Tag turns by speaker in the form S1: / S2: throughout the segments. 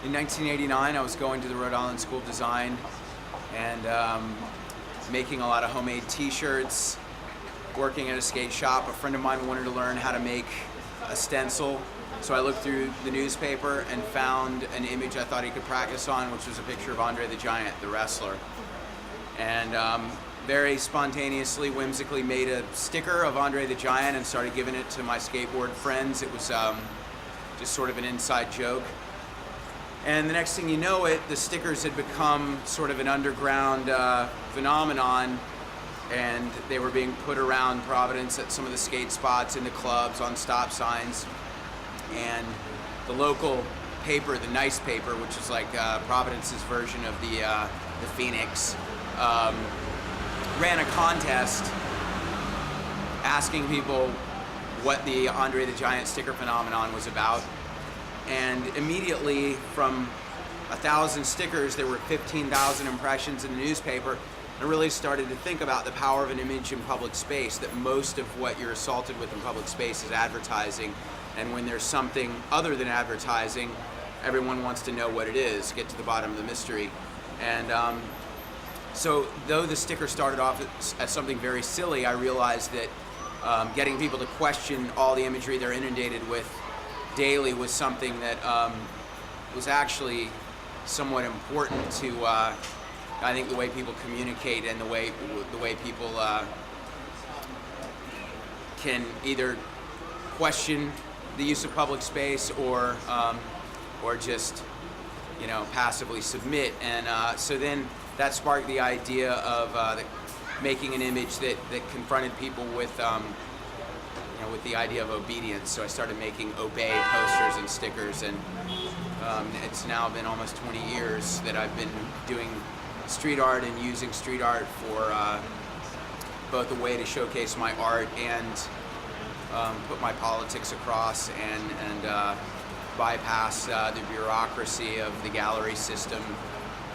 S1: In 1989, I was going to the Rhode Island School of Design and making a lot of homemade t-shirts, working at a skate shop. A friend of mine wanted to learn how to make a stencil, so I looked through the newspaper and found an image I thought he could practice on, which was a picture of Andre the Giant, the wrestler. And very spontaneously, whimsically made a sticker of Andre the Giant and started giving it to my skateboard friends. It was just sort of an inside joke. And the next thing you know it, the stickers had become sort of an underground phenomenon, and they were being put around Providence at some of the skate spots, in the clubs, on stop signs. And the local paper, the Nice paper, which is like Providence's version of the Phoenix, ran a contest asking people what the Andre the Giant sticker phenomenon was about. And immediately, from 1,000 stickers, there were 15,000 impressions in the newspaper. I really started to think about the power of an image in public space, that most of what you're assaulted with in public space is advertising. And when there's something other than advertising, everyone wants to know what it is, get to the bottom of the mystery. And so though the sticker started off as something very silly, I realized that getting people to question all the imagery they're inundated with daily was something that was actually somewhat important to, I think, the way people communicate and the way people can either question the use of public space or just, passively submit. And so then that sparked the idea of making an image that confronted people with with the idea of obedience. So I started making obey posters and stickers, and it's now been almost 20 years that I've been doing street art and using street art for both a way to showcase my art and put my politics across and bypass the bureaucracy of the gallery system.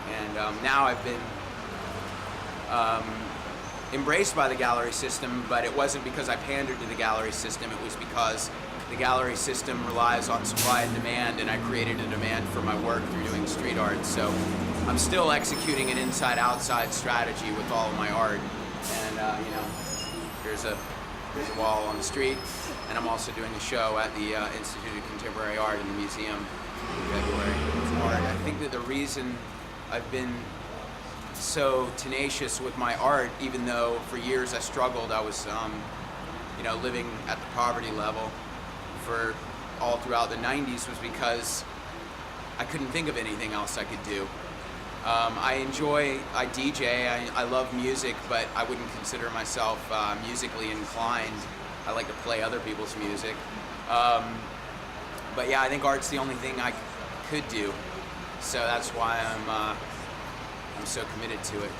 S1: And now I've been embraced by the gallery system, but it wasn't because I pandered to the gallery system. It was because the gallery system relies on supply and demand, and I created a demand for my work through doing street art. So I'm still executing an inside-outside strategy with all of my art. And here's a wall on the street, and I'm also doing a show at the Institute of Contemporary Art in the museum in February. I think that the reason I've been so tenacious with my art, even though for years I struggled, I was living at the poverty level for all throughout the 90s, was because I couldn't think of anything else I could do. I DJ, I love music, but I wouldn't consider myself musically inclined. I like to play other people's music. But yeah, I think art's the only thing I could do. So that's why I'm so committed to it.